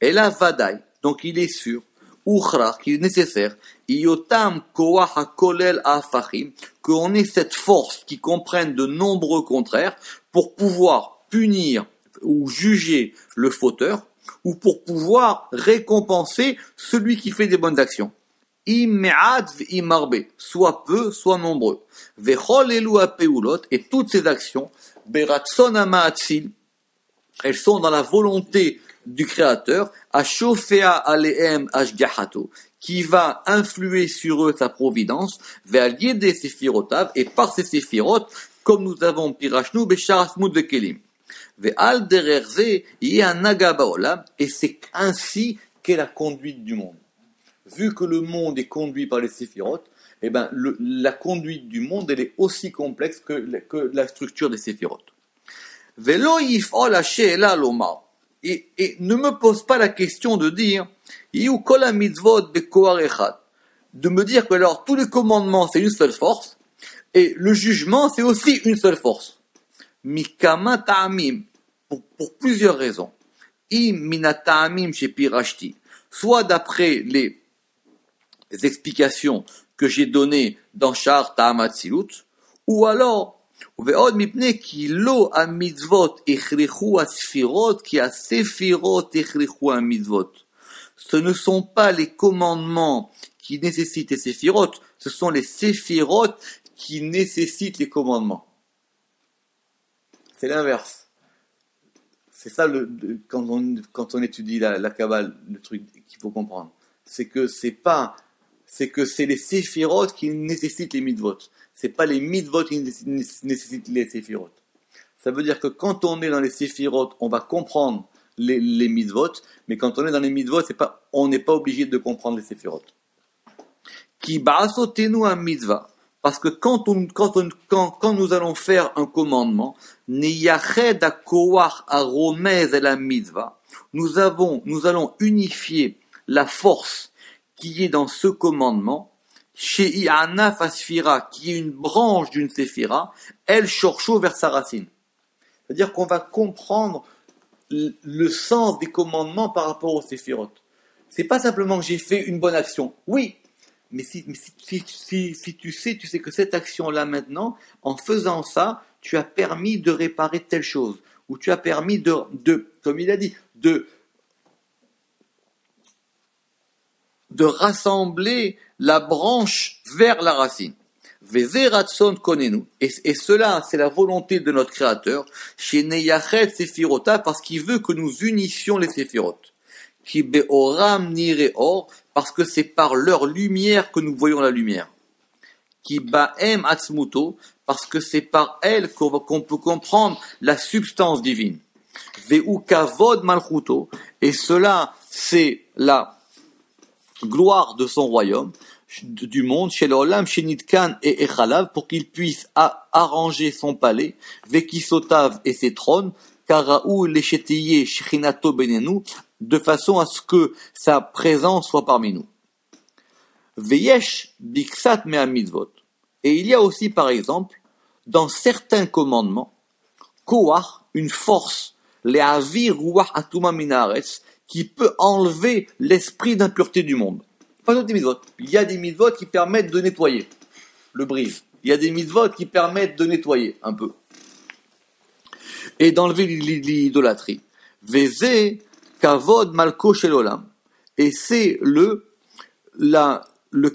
Et là, vadaï, donc il est sûr, Uchra, qui est nécessaire, Iotam koach hakolel afachim, qu'on ait cette force qui comprenne de nombreux contraires pour pouvoir punir ou juger le fauteur ou pour pouvoir récompenser celui qui fait des bonnes actions. Imme'ad v'imarbe, soit peu, soit nombreux. Vechol elu apeulot, et toutes ces actions, beratson ama'atzil, elles sont dans la volonté du Créateur, Ashofea alehem ashgahato, qui va influer sur eux sa providence, ve'al yede sephirotav, et par ces séphirotes, comme nous avons pirachnu beshar asmut vekelim. Ve'al derer ze yehanaga ba'olam, et c'est ainsi qu'est la conduite du monde. Vu que le monde est conduit par les séphirotes, eh ben, la conduite du monde, elle est aussi complexe que la structure des séphirotes. Velo yif'ol ha'she'ela lomar. Et ne me pose pas la question de dire, Yiu kol hamitzvot bekoar echad. De me dire que alors tous les commandements c'est une seule force, et le jugement c'est aussi une seule force. Mikama ta'amim. Pour plusieurs raisons. Im mina ta'amim shepirashti. Soit d'après les explications que j'ai données dans Sha'ar Ta'amat Silut, ou alors, ve'od mipnei ki lo hamitzvot echrichu hasfirot ki hasefirot echrichu hamitzvot. Ce ne sont pas les commandements qui nécessitent les séphirotes, ce sont les séphirotes qui nécessitent les commandements. C'est l'inverse. C'est ça quand on étudie la Kabbale, le truc qu'il faut comprendre. C'est que c'est les séphirotes qui nécessitent les mitzvot. C'est pas les mitzvot qui nécessitent les séphirotes. Ça veut dire que quand on est dans les séphirotes, on va comprendre les mitzvot, mais quand on est dans les mitzvot, on n'est pas obligé de comprendre les séphirotes. Ki ba'asotenu un mitzvah. Parce que quand nous allons faire un commandement, neyached ha'koach haromez el mitzvah, nous allons unifier la force qui est dans ce commandement, chez Ianaf Asfira, qui est une branche d'une séphira, elle shorcho vers sa racine. C'est-à-dire qu'on va comprendre le sens des commandements par rapport aux séphirotes. C'est pas simplement que j'ai fait une bonne action. Oui, mais si tu sais que cette action-là maintenant, en faisant ça, tu as permis de réparer telle chose, ou tu as permis de comme il a dit, de rassembler la branche vers la racine. Vezeratson konenu. Et cela, c'est la volonté de notre Créateur, chez Neyachet Sephirota, parce qu'il veut que nous unissions les séphirotes. Ki beoram nire or, parce que c'est par leur lumière que nous voyons la lumière. Ki baem atzmuto, parce que c'est par elle qu'on peut comprendre la substance divine. Veu kavod malchuto, et cela, c'est la gloire de son royaume, du monde, chez l'olam, chez Nitkan et Echalav, pour qu'il puisse arranger son palais, Vekisotav et ses trônes, Karaou l'Echetiye Shechinato Benenu, de façon à ce que sa présence soit parmi nous. Veyesh Biksat Mea Mitzvot. Et il y a aussi, par exemple, dans certains commandements, Koach, une force, Le'avir Ruach Atuma Minaretz, qui peut enlever l'esprit d'impureté du monde. Pas toutes les mitzvot. Il y a des mitzvot qui permettent de nettoyer le brise. Il y a des mitzvot qui permettent de nettoyer un peu. Et d'enlever l'idolâtrie. Veze kavod malko shel olam. Et c'est le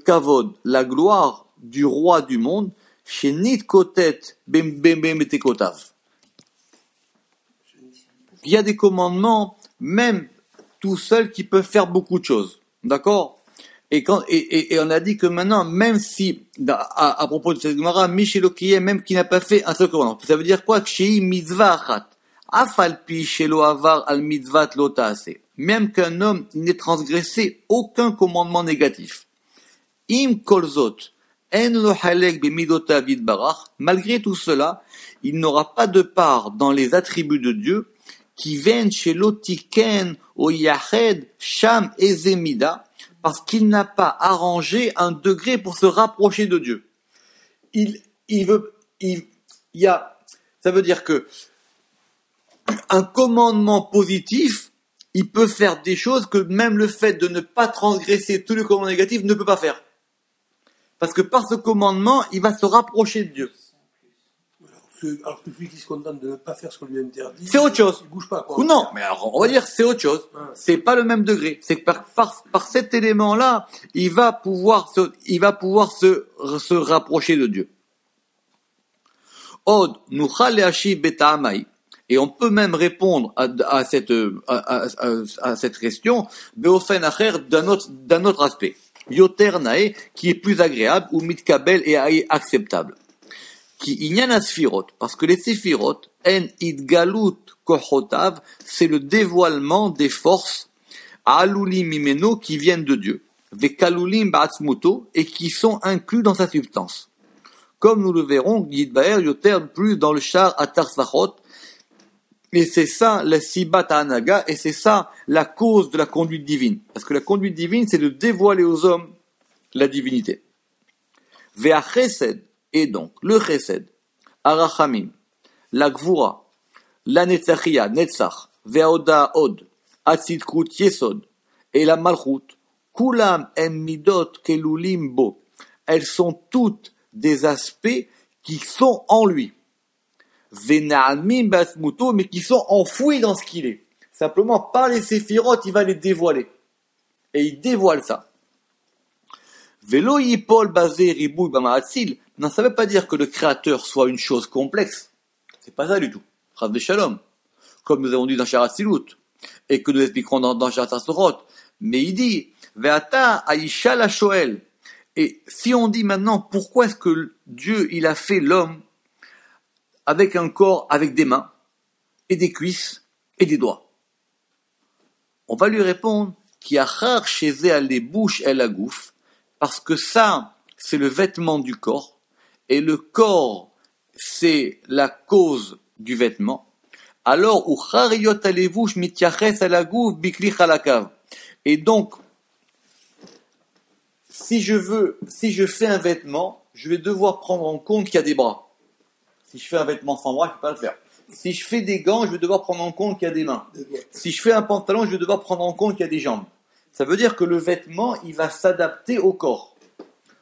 kavod, la gloire du roi du monde, chez nitkotet betekotav. Il y a des commandements, même tout seul, qui peuvent faire beaucoup de choses. D'accord? Et on a dit que maintenant, même si, à propos de cette Gemara, Mishelokiyeh, même qui n'a pas fait un seul commandement. Ça veut dire quoi? Kshei mitzvah achat. Afalpi shelo avar al mitzvat lo ta'aseh. Même qu'un homme n'ait transgressé aucun commandement négatif. Im kolzot. En lo halek b'midotav yitbarach. Malgré tout cela, il n'aura pas de part dans les attributs de Dieu, qui viennent chez l'otiken o yached sham ezemida, parce qu'il n'a pas arrangé un degré pour se rapprocher de Dieu. Ça veut dire que un commandement positif, il peut faire des choses que même le fait de ne pas transgresser tous les commandements négatifs ne peut pas faire. Parce que par ce commandement, il va se rapprocher de Dieu. Alors que celui qui se contente de ne pas faire ce qu'on lui interdit, c'est autre chose. Il bouge pas, quoi. Ou non, mais alors on va dire c'est autre chose. Ouais. C'est pas le même degré. C'est que par cet élément-là, il va pouvoir se rapprocher de Dieu. Od nuchal le'ashiv beta'amai. Et on peut même répondre à cette question beofen acher d'un autre aspect. Yoter nae, qui est plus agréable, ou mitkabel et acceptable. Qui ignana sphirot, parce que les séphirot, en idgalut kochotav, c'est le dévoilement des forces, alulim mimeno, qui viennent de Dieu, vekalulim ba'atzmuto, et qui sont inclus dans sa substance. Comme nous le verrons, Yidbaer Yoter, plus dans le char Atar Sachot, et c'est ça la Sibat Anaga, et c'est ça la cause de la conduite divine. Parce que la conduite divine, c'est de dévoiler aux hommes la divinité. Vea Chesed, et donc, le Chesed, Arachamim, la Gvura, la Netzachia, Netzach, Ve'oda Od, Atzidkut Yesod, et la Malchut, Kulam em Midot Kelulim Bo, elles sont toutes des aspects qui sont en lui. Ve'na'amim Basmuto, mais qui sont enfouis dans ce qu'il est. Simplement, par les séphirotes, il va les dévoiler. Et il dévoile ça. Velo yipol basé ribouy bama'atzil, non, ça ne veut pas dire que le créateur soit une chose complexe. C'est pas ça du tout. Chav de Shalom. Comme nous avons dit dans Sharat Silut, et que nous expliquerons dans Sharat Sorot. Mais il dit, Ve'ata aisha la shoel. Et si on dit maintenant, pourquoi est-ce que Dieu, il a fait l'homme avec un corps, avec des mains, et des cuisses, et des doigts? On va lui répondre, qui a rare chez les bouches et la gouffe, parce que ça, c'est le vêtement du corps, et le corps, c'est la cause du vêtement. Alors, ou chariyot alevouch mityaches à la gouffe bikli chalakav. Et donc, si je fais un vêtement, je vais devoir prendre en compte qu'il y a des bras. Si je fais un vêtement sans bras, je ne peux pas le faire. Si je fais des gants, je vais devoir prendre en compte qu'il y a des mains. Si je fais un pantalon, je vais devoir prendre en compte qu'il y a des jambes. Ça veut dire que le vêtement, il va s'adapter au corps.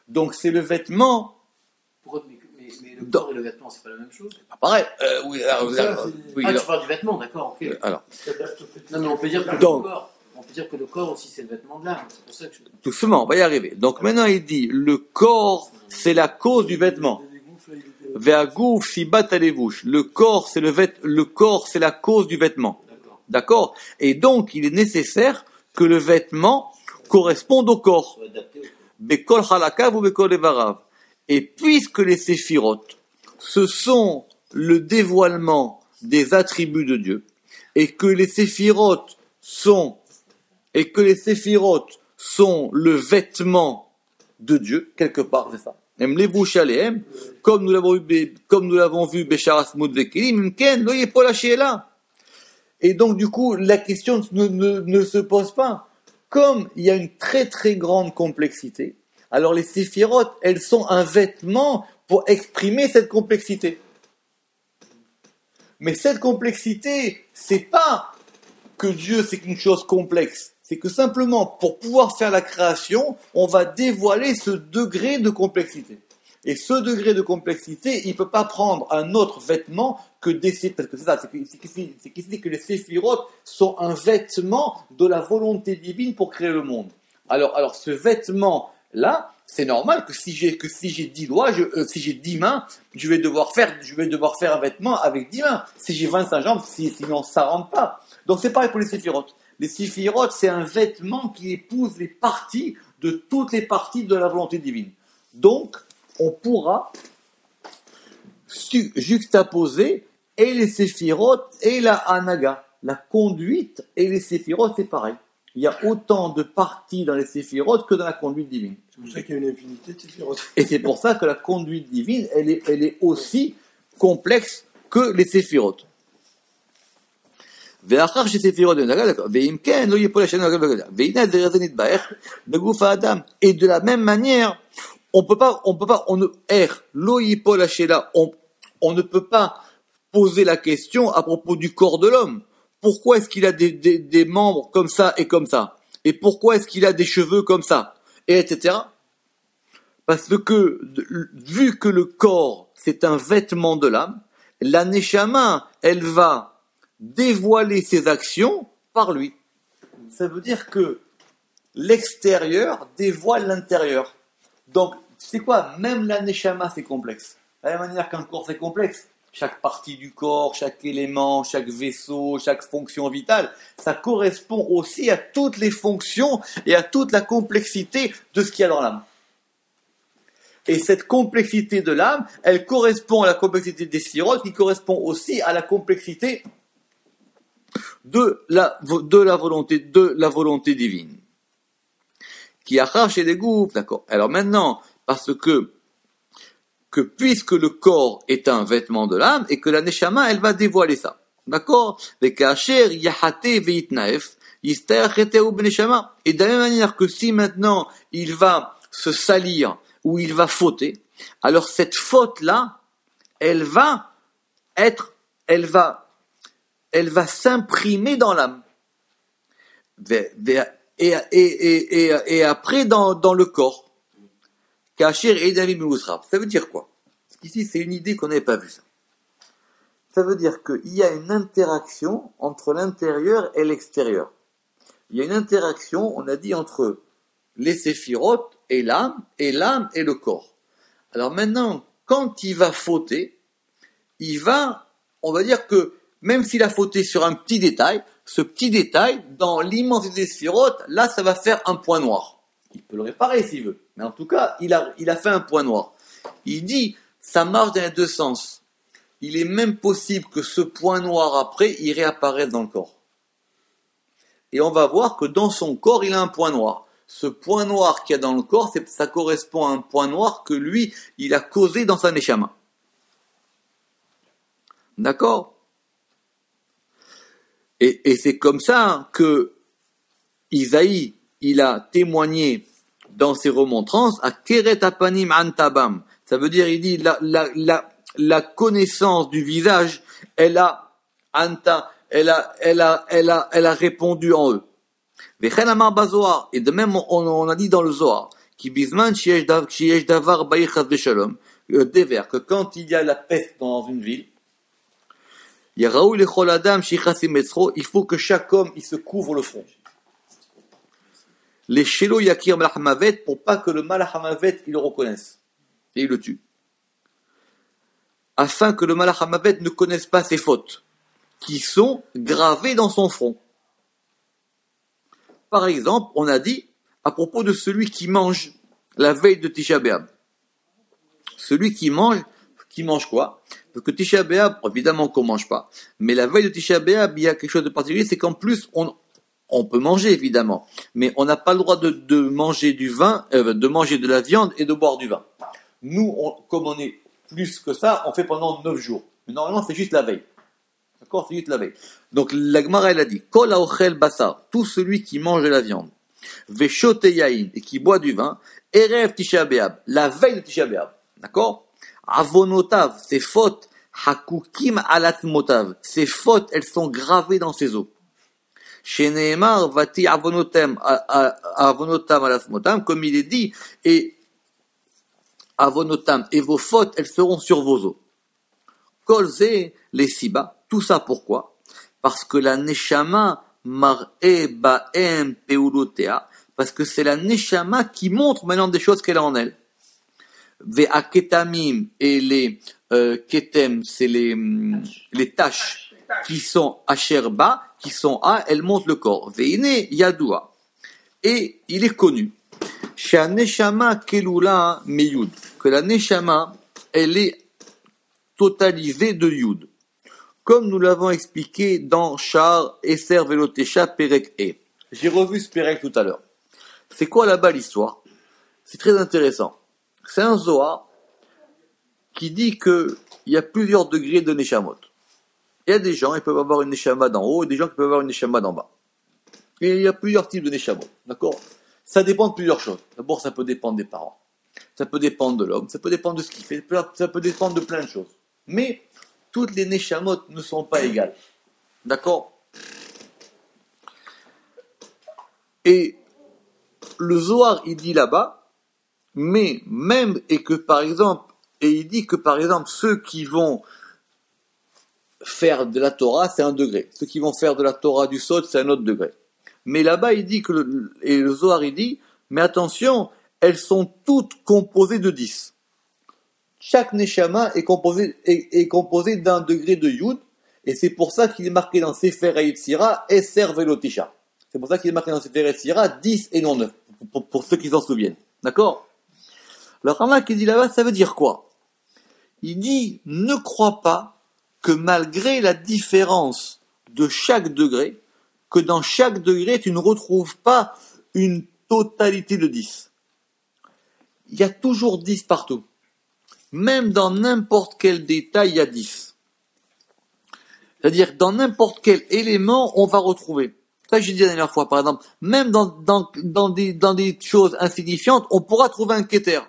Donc c'est le vêtement... Mais le corps et le vêtement, c'est pas la même chose. Pas pareil. Oui, tu parles du vêtement, d'accord, ok. Alors. Non, mais on peut dire que Donc, le corps aussi, c'est le vêtement de l'âme. C'est pour ça que doucement, on va y arriver. Donc maintenant, il dit, le corps, c'est la cause du vêtement. Ve'agouf sibat alevouch. Le corps, c'est le corps, c'est la cause du vêtement. D'accord? Et donc, il est nécessaire que le vêtement corresponde au corps. Bekol halakav ou bekol evarav. Et puisque les séphirotes, ce sont le dévoilement des attributs de Dieu, et que les séphirotes sont le vêtement de Dieu, quelque part, c'est ça. Comme nous l'avons vu, et donc, du coup, la question ne se pose pas. Comme il y a une très très grande complexité, alors les séphirotes, elles sont un vêtement pour exprimer cette complexité. Mais cette complexité, c'est pas que Dieu c'est une chose complexe. C'est que simplement, pour pouvoir faire la création, on va dévoiler ce degré de complexité. Et ce degré de complexité, il ne peut pas prendre un autre vêtement que des séphirotes. Parce que c'est ça, c'est qu'ici que les séphirotes sont un vêtement de la volonté divine pour créer le monde. Alors ce vêtement-là, c'est normal que si j'ai 10 doigts, si j'ai 10 mains, je vais devoir faire un vêtement avec 10 mains. Si j'ai 25 jambes, sinon ça rentre pas. Donc c'est pareil pour les séphirotes. Les séphirotes, c'est un vêtement qui épouse les parties de toutes les parties de la volonté divine. Donc, on pourra juxtaposer et les séphirotes et la anaga. La conduite et les séphirotes, c'est pareil. Il y a autant de parties dans les séphirotes que dans la conduite divine. C'est pour ça qu'il y a une infinité de séphirotes. Et c'est pour ça que la conduite divine, elle est aussi complexe que les séphirotes. Et de la même manière, on ne peut pas poser la question à propos du corps de l'homme. Pourquoi est-ce qu'il a des membres comme ça et comme ça? Et pourquoi est-ce qu'il a des cheveux comme ça? Et etc. Parce que, vu que le corps, c'est un vêtement de l'âme, la neshama, elle va dévoiler ses actions par lui. Ça veut dire que l'extérieur dévoile l'intérieur. Donc, c'est quoi? Même la neshama, c'est complexe. De la même manière qu'un corps, c'est complexe. Chaque partie du corps, chaque élément, chaque vaisseau, chaque fonction vitale, ça correspond aussi à toutes les fonctions et à toute la complexité de ce qu'il y a dans l'âme. Et cette complexité de l'âme, elle correspond à la complexité des séphirotes, qui correspond aussi à la complexité de la volonté divine. Qui arrache les gouffres, d'accord. Alors maintenant, parce que puisque le corps est un vêtement de l'âme, et que la neshama, elle va dévoiler ça. D'accord? Et de la même manière que si maintenant il va se salir ou il va fauter, alors cette faute-là, elle va s'imprimer dans l'âme. Et après dans le corps. Kacher et David Mousrab. Ça veut dire quoi? Parce qu'ici, c'est une idée qu'on n'avait pas vue, ça. Ça veut dire qu'il y a une interaction entre l'intérieur et l'extérieur. Il y a une interaction, on a dit, entre les séphirotes et l'âme et le corps. Alors maintenant, quand il va fauter, on va dire que, même s'il a fauté sur un petit détail, ce petit détail, dans l'immensité des séphirotes, là, ça va faire un point noir. Il peut le réparer s'il veut. Mais en tout cas, il a fait un point noir. Il dit, ça marche dans les deux sens. Il est même possible que ce point noir après, il réapparaisse dans le corps. Et on va voir que dans son corps, il a un point noir. Ce point noir qu'il y a dans le corps, ça correspond à un point noir que lui, il a causé dans sa neshama. D'accord? Et c'est comme ça que Isaïe, il a témoigné dans ses remontrances à Keret Apanim Antabam. Ça veut dire, il dit, la connaissance du visage, elle a répondu en eux. Vechen Amar Bazoar. Et de même, on a dit dans le Zohar, qui bisman shiesh davar baïchas veshalom, que quand il y a la peste dans une ville, il faut que chaque homme, il se couvre le front. Les shelo yakir malachamavet, pour pas que le malachamavet, il le reconnaisse. Et il le tue. Afin que le malachamavet ne connaisse pas ses fautes, qui sont gravées dans son front. Par exemple, on a dit, à propos de celui qui mange la veille de Tisha B'Av. Celui qui mange quoi? Parce que Tisha B'Av, évidemment qu'on mange pas. Mais la veille de Tisha B'Av, il y a quelque chose de particulier, c'est qu'en plus, on peut manger, évidemment. Mais on n'a pas le droit de manger du vin, de manger de la viande et de boire du vin. Nous, comme on est plus que ça, on fait pendant 9 jours. Mais normalement, c'est juste la veille. D'accord? C'est juste la veille. Donc, la Gemara, elle a dit, Kol haochel basar, tout celui qui mange de la viande, veshote yain, et qui boit du vin, erev Tisha B'Av, la veille de Tisha B'Av. D'accord? Avonotav, ses fautes, hakukim alatmotav, ses fautes, elles sont gravées dans ses os. Sheneemar vati avonotam alatmotam, comme il est dit, et avonotam, et vos fautes, elles seront sur vos os. Kolze, les siba, tout ça pourquoi? Parce que la neshama mar'e ba'em peulotea, parce que c'est la neshama qui montre maintenant des choses qu'elle a en elle. Ve'aketamim, et les ketem, c'est les taches qui sont asherba, qui sont elles montrent le corps. Ve'ine yadua, et il est connu. Sha neshama kelula meyud, que la neshama, elle est totalisée de yud. Comme nous l'avons expliqué dans Shar Eser Velotesha Perek E. J'ai revu ce Perek tout à l'heure. C'est quoi là-bas l'histoire? C'est très intéressant. C'est un Zohar qui dit que il y a plusieurs degrés de Neshamot. Il y a des gens, ils peuvent avoir une Neshama d'en haut et des gens qui peuvent avoir une Neshama d'en bas. Et il y a plusieurs types de Neshamot. D'accord? Ça dépend de plusieurs choses. D'abord, ça peut dépendre des parents. Ça peut dépendre de l'homme. Ça peut dépendre de ce qu'il fait. Ça peut dépendre de plein de choses. Mais toutes les Neshamot ne sont pas égales. D'accord? Et le Zohar, il dit là-bas, mais même, et il dit que par exemple, ceux qui vont faire de la Torah, c'est un degré. Ceux qui vont faire de la Torah du Sod, c'est un autre degré. Mais là-bas, il dit et le Zohar, il dit, mais attention, elles sont toutes composées de 10. Chaque Neshama est composé d'un degré de Yud, et c'est pour ça qu'il est marqué dans Sefer Yetzira, Eser Velotisha. C'est pour ça qu'il est marqué dans Sefer Yetzira 10 et non 9, pour ceux qui s'en souviennent. D'accord? Le Rama qui dit là-bas, ça veut dire quoi? Il dit, ne crois pas que malgré la différence de chaque degré, que dans chaque degré, tu ne retrouves pas une totalité de 10. Il y a toujours 10 partout. Même dans n'importe quel détail, il y a 10. C'est-à-dire, dans n'importe quel élément, on va retrouver. Ça, j'ai dit la dernière fois, par exemple, même dans des choses insignifiantes, on pourra trouver un keter.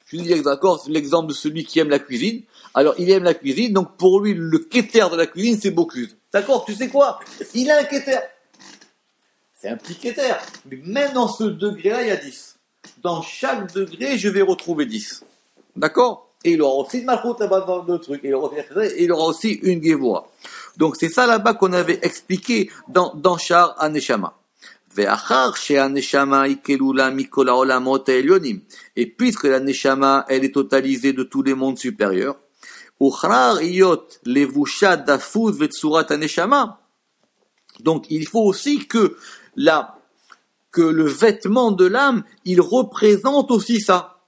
Je dis, d'accord, c'est l'exemple de celui qui aime la cuisine. Alors, il aime la cuisine, donc pour lui, le keter de la cuisine, c'est Bocuse. D'accord, tu sais quoi? Il a un keter. C'est un petit keter. Mais même dans ce degré-là, il y a 10. Dans chaque degré, je vais retrouver 10. D'accord? Et il aura aussi une malchoute là-bas dans le truc. Et il aura aussi une gevoura. Donc, c'est ça là-bas qu'on avait expliqué dans Shar Aneshama. Et puisque la Neshama, elle est totalisée de tous les mondes supérieurs, donc il faut aussi que le vêtement de l'âme, il représente aussi ça.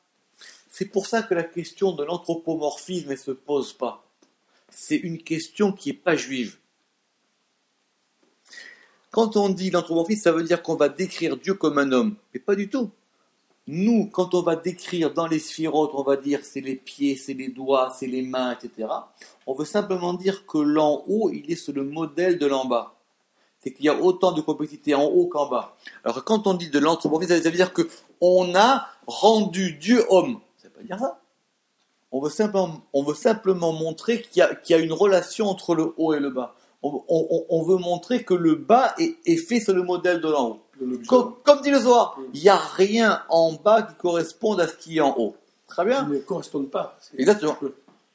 C'est pour ça que la question de l'anthropomorphisme ne se pose pas. C'est une question qui n'est pas juive. Quand on dit l'anthropomorphisme, ça veut dire qu'on va décrire Dieu comme un homme. Mais pas du tout. Nous, quand on va décrire dans les sphirotes, on va dire c'est les pieds, c'est les doigts, c'est les mains, etc. On veut simplement dire que l'en haut, il est sur le modèle de l'en bas. C'est qu'il y a autant de complexité en haut qu'en bas. Alors quand on dit de l'anthropomorphisme, ça veut dire qu'on a rendu Dieu homme. Ça veut pas dire ça. On veut simplement montrer qu'il y a une relation entre le haut et le bas. On veut montrer que le bas est fait sur le modèle de l'en haut. Comme dit le Zohar, il n'y a rien en bas qui corresponde à ce qui est en haut. Très bien. Qui ne correspondent pas. Exactement.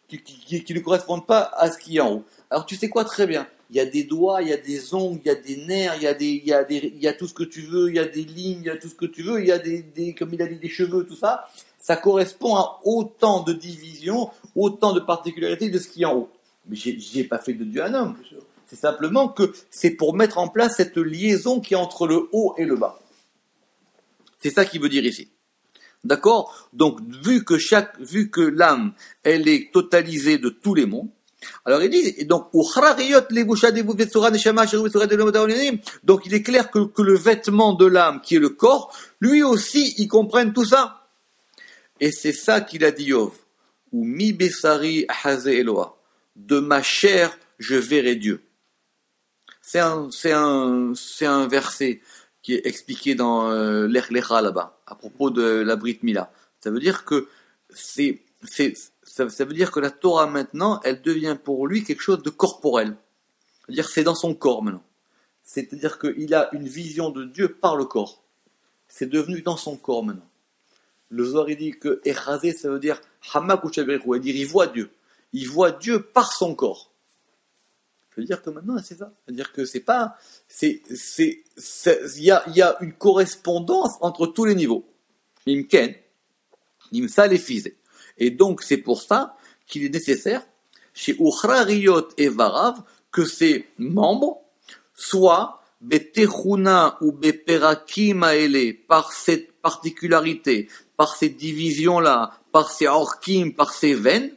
Qui ne correspondent pas à ce qui est en haut. Alors tu sais quoi, très bien. Il y a des doigts, il y a des ongles, il y a des nerfs, il y a tout ce que tu veux, il y a des lignes, il y a tout ce que tu veux, il y a comme il a dit, des cheveux, tout ça. Ça correspond à autant de divisions, autant de particularités de ce qui est en haut. Mais j'ai pas fait de Dieu un homme. C'est simplement que c'est pour mettre en place cette liaison qui est entre le haut et le bas. C'est ça qu'il veut dire ici. D'accord? Donc, vu que l'âme, elle est totalisée de tous les mondes, alors il dit, donc, donc il est clair que le vêtement de l'âme, qui est le corps, lui aussi, il comprenne tout ça. Et c'est ça qu'il a dit Yov. Ou mi besari haze Eloa. De ma chair, je verrai Dieu. C'est un verset qui est expliqué dans l'Ech Lecha là-bas, à propos de la Brit Mila. Ça veut dire que ça veut dire que la Torah maintenant, elle devient pour lui quelque chose de corporel. C'est-à-dire c'est dans son corps maintenant. C'est-à-dire qu'il a une vision de Dieu par le corps. C'est devenu dans son corps maintenant. Le Zohar dit que Echazé, ça veut dire Hamak ou Shaberhu, il voit Dieu. Il voit Dieu par son corps. Je veux dire que maintenant, c'est ça. C'est-à-dire que c'est pas, il y a une correspondance entre tous les niveaux. Imken, Imsa les fizé. Et donc, c'est pour ça qu'il est nécessaire, chez Uchrariyot et Varav, que ces membres soient Betechuna ou Beperakim aele, par cette particularité, par ces divisions-là, par ces orkim, par ces veines,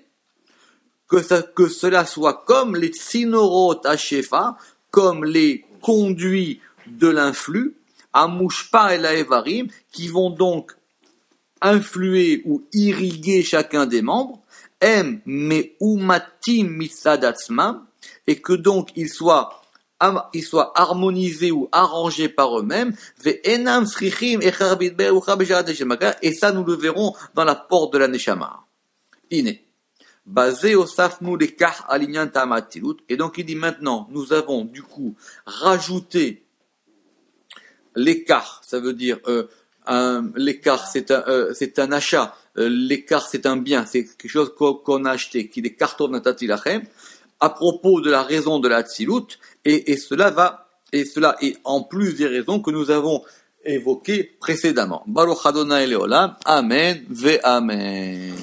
que cela soit comme les tsinorot à Shefa, comme les conduits de l'influx, à Mouchpa et la Evarim, qui vont donc influer ou irriguer chacun des membres, mais umatim misadatsma, et que donc ils soient harmonisés ou arrangés par eux-mêmes, et ça nous le verrons dans la porte de la Neshama. Iné. Basé au safnu les kah alignan tamatilut, et donc il dit maintenant, nous avons du coup rajouté l'écart, ça veut dire l'écart c'est un achat, l'écart c'est un bien, c'est quelque chose qu'on a acheté, qui est karton natati lachem, à propos de la raison de la Hatzilut, et cela est en plus des raisons que nous avons évoquées précédemment. Baruch Adonai Leolam, Amen ve Amen.